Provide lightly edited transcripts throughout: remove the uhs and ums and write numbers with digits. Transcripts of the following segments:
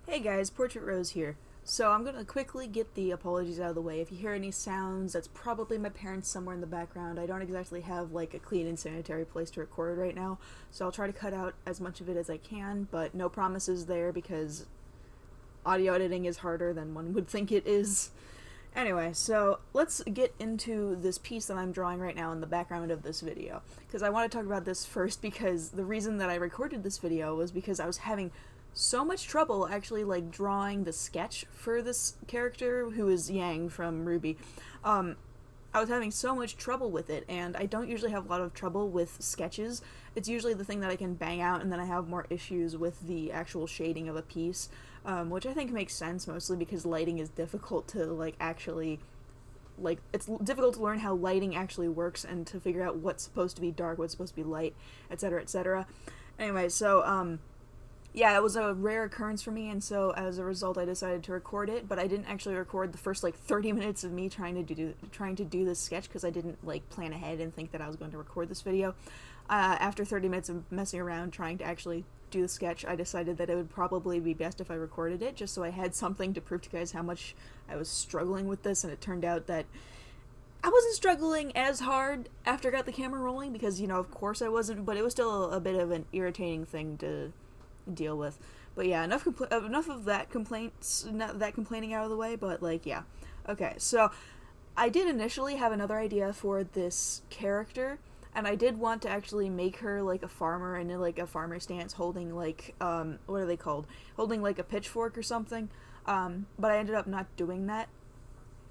Hey guys, Portrait Rose here. So I'm gonna quickly get the apologies out of the way. If you hear any sounds, that's probably my parents somewhere in the background. I don't exactly have like a clean and sanitary place to record right now, so I'll try to cut out as much of it as I can, but no promises there because audio editing is harder than one would think it is. Anyway, so let's get into this piece that I'm drawing right now in the background of this video. Because I want to talk about this first because the reason that I recorded this video was because I was having so much trouble actually like drawing the sketch for this character who is Yang from RWBY. I was having so much trouble with it, and I don't usually have a lot of trouble with sketches. It's usually the thing that I can bang out, and then I have more issues with the actual shading of a piece, which I think makes sense mostly because lighting is difficult to it's difficult to learn how lighting actually works and to figure out what's supposed to be dark, what's supposed to be light, etc., etc. Anyway, so yeah, it was a rare occurrence for me, and so as a result, I decided to record it. But I didn't actually record the first 30 minutes of me trying to do this sketch because I didn't plan ahead and think that I was going to record this video. After 30 minutes of messing around trying to actually do the sketch, I decided that it would probably be best if I recorded it, just so I had something to prove to you guys how much I was struggling with this. And it turned out that I wasn't struggling as hard after I got the camera rolling because, of course I wasn't, but it was still a bit of an irritating thing to deal with. But yeah, enough of that complaining out of the way. But yeah, okay. So I did initially have another idea for this character, and I did want to actually make her like a farmer in a farmer stance, holding what are they called? Holding like a pitchfork or something. But I ended up not doing that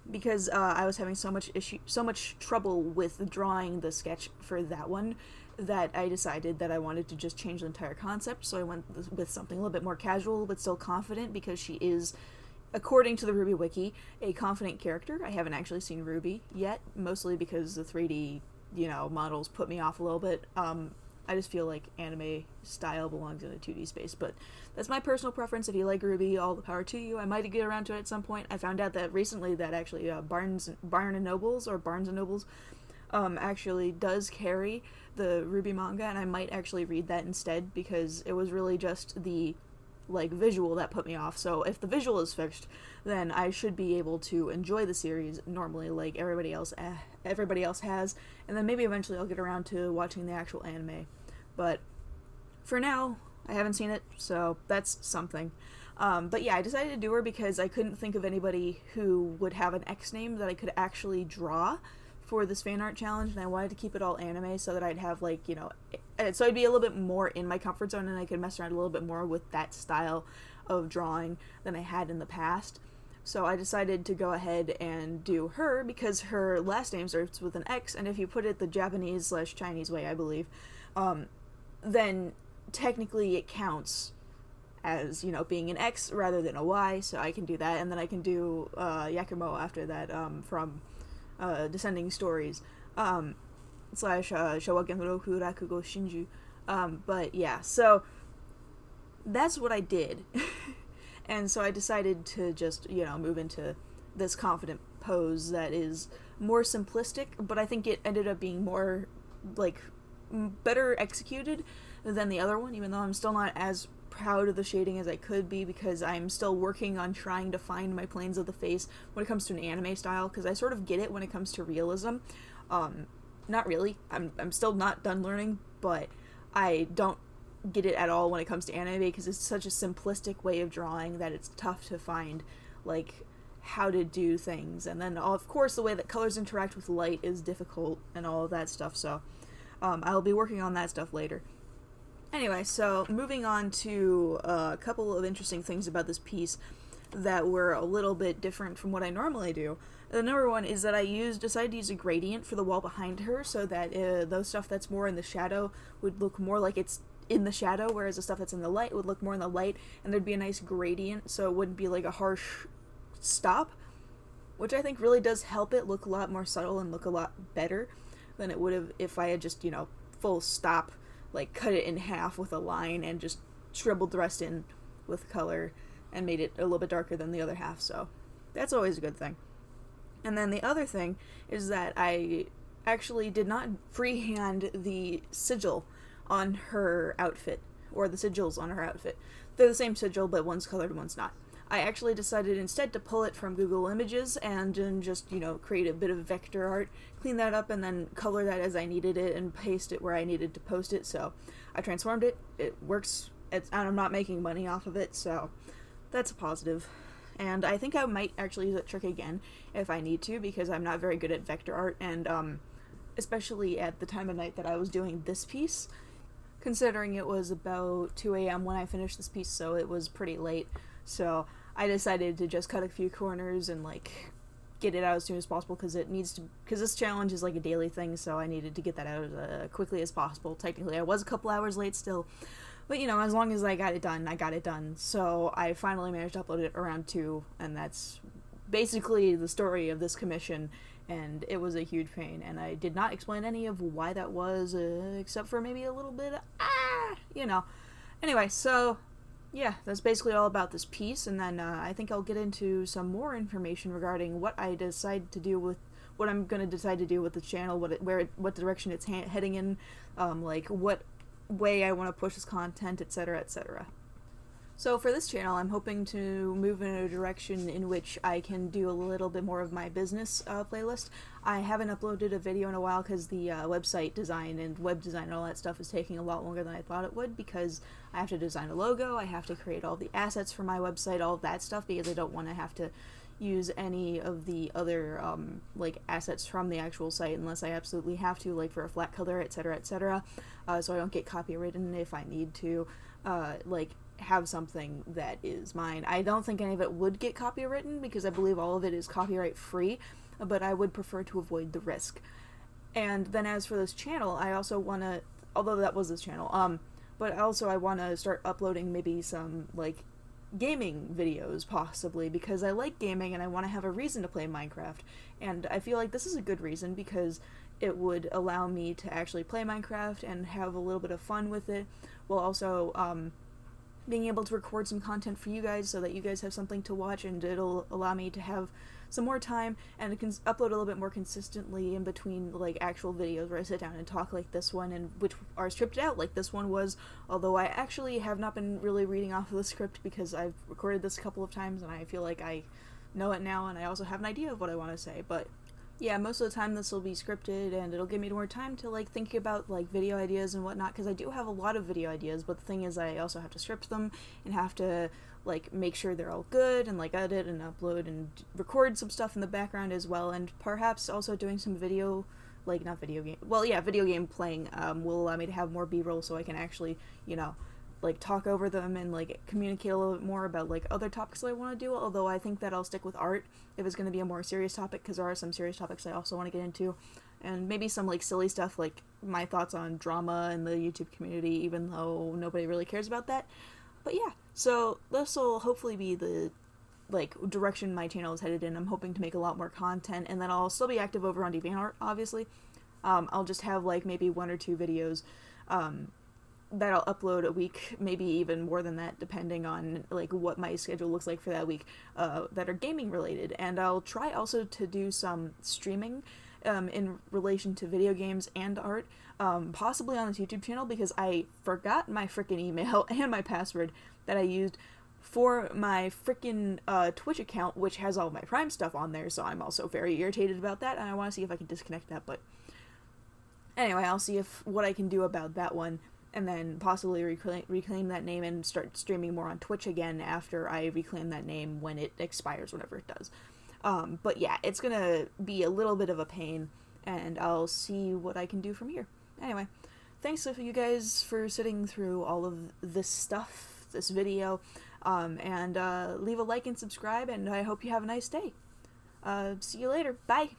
because I was having so much trouble with drawing the sketch for that one, that I decided that I wanted to just change the entire concept. So I went with something a little bit more casual but still confident, because she is, according to the RWBY wiki, a confident character. I haven't actually seen RWBY yet, mostly because the 3D models put me off a little bit. I just feel like anime style belongs in a 2D space, but that's my personal preference. If you like RWBY, all the power to you. I might get around to it at some point. I found out that recently that actually Barnes and Nobles actually does carry the RWBY manga, and I might actually read that instead because it was really just the visual that put me off. So if the visual is fixed, then I should be able to enjoy the series normally like everybody else has, and then maybe eventually I'll get around to watching the actual anime. But for now, I haven't seen it, so that's something. But yeah, I decided to do her because I couldn't think of anybody who would have an X name that I could actually draw for this fan art challenge, and I wanted to keep it all anime so that I'd have so I'd be a little bit more in my comfort zone, and I could mess around a little bit more with that style of drawing than I had in the past. So I decided to go ahead and do her because her last name starts with an X, and if you put it the Japanese/Chinese way, I believe, then technically it counts as, being an X rather than a Y, so I can do that, and then I can do Yakumo after that, from Descending Stories, slash Showagen Roku Rakugo Shinju. But yeah, so that's what I did. And so I decided to just, move into this confident pose that is more simplistic, but I think it ended up being more, better executed than the other one, even though I'm still not as proud of the shading as I could be, because I'm still working on trying to find my planes of the face when it comes to an anime style, because I sort of get it when it comes to realism. Not really. I'm still not done learning, but I don't get it at all when it comes to anime, because it's such a simplistic way of drawing that it's tough to find how to do things. And then of course the way that colors interact with light is difficult and all of that stuff, so I'll be working on that stuff later. Anyway, so moving on to a couple of interesting things about this piece that were a little bit different from what I normally do. The number one is that I decided to use a gradient for the wall behind her, so that those stuff that's more in the shadow would look more like it's in the shadow, whereas the stuff that's in the light would look more in the light, and there'd be a nice gradient, so it wouldn't be like a harsh stop, which I think really does help it look a lot more subtle and look a lot better than it would have if I had just, full stop, cut it in half with a line and just scribbled the rest in with color and made it a little bit darker than the other half, so that's always a good thing. And then the other thing is that I actually did not freehand the sigil on her outfit, or the sigils on her outfit. They're the same sigil, but one's colored and one's not. I actually decided instead to pull it from Google Images and then just, create a bit of vector art, clean that up, and then color that as I needed it and paste it where I needed to post it. So I transformed it. It works, and I'm not making money off of it, so that's a positive. And I think I might actually use that trick again if I need to, because I'm not very good at vector art, and especially at the time of night that I was doing this piece, considering it was about 2 a.m. when I finished this piece, so it was pretty late. So I decided to just cut a few corners and get it out as soon as possible, because this challenge is like a daily thing, so I needed to get that out as quickly as possible. Technically I was a couple hours late still, but as long as I got it done, I got it done. So I finally managed to upload it around 2, and that's basically the story of this commission, and it was a huge pain, and I did not explain any of why that was, except for maybe a little bit of, Anyway, so yeah, that's basically all about this piece, and then I think I'll get into some more information regarding what I decide to do with what I'm going to decide to do with the channel, what direction it's heading in, what way I want to push this content, etc., etc. So for this channel, I'm hoping to move in a direction in which I can do a little bit more of my business playlist. I haven't uploaded a video in a while because the website design and web design and all that stuff is taking a lot longer than I thought it would, because I have to design a logo, I have to create all the assets for my website, all of that stuff, because I don't want to have to use any of the other assets from the actual site unless I absolutely have to, for a flat color, etc., etc., so I don't get copywritten if I need to have something that is mine. I don't think any of it would get copywritten because I believe all of it is copyright free, but I would prefer to avoid the risk. And then as for this channel, I also want to, although that was this channel, but also I want to start uploading maybe some gaming videos possibly, because I like gaming and I want to have a reason to play Minecraft, and I feel like this is a good reason because it would allow me to actually play Minecraft and have a little bit of fun with it, while also being able to record some content for you guys so that you guys have something to watch, and it'll allow me to have some more time and can upload a little bit more consistently in between actual videos where I sit down and talk like this one, and which are scripted out like this one was, although I actually have not been really reading off of the script because I've recorded this a couple of times and I feel like I know it now, and I also have an idea of what I want to say. But yeah, most of the time this will be scripted, and it'll give me more time to think about video ideas and whatnot, because I do have a lot of video ideas, but the thing is I also have to script them and have to make sure they're all good and edit and upload and record some stuff in the background as well, and perhaps also doing some video, not video game, well yeah, video game playing will allow me to have more B-roll so I can actually, talk over them and communicate a little bit more about other topics that I want to do, although I think that I'll stick with art if it's going to be a more serious topic, because there are some serious topics I also want to get into, and maybe some silly stuff my thoughts on drama in the YouTube community, even though nobody really cares about that. But yeah, so this will hopefully be the direction my channel is headed in. I'm hoping to make a lot more content, and then I'll still be active over on DeviantArt, obviously. I'll just have maybe 1 or 2 videos that I'll upload a week, maybe even more than that, depending on what my schedule looks like for that week, that are gaming related. And I'll try also to do some streaming in relation to video games and art, possibly on this YouTube channel, because I forgot my frickin' email and my password that I used for my frickin' Twitch account, which has all my Prime stuff on there, so I'm also very irritated about that, and I want to see if I can disconnect that. But anyway, I'll see what I can do about that one, and then possibly reclaim that name and start streaming more on Twitch again after I reclaim that name when it expires, whenever it does. But yeah, it's gonna be a little bit of a pain, and I'll see what I can do from here. Anyway, thanks to you guys for sitting through all of this stuff, this video, and leave a like and subscribe, and I hope you have a nice day. See you later. Bye!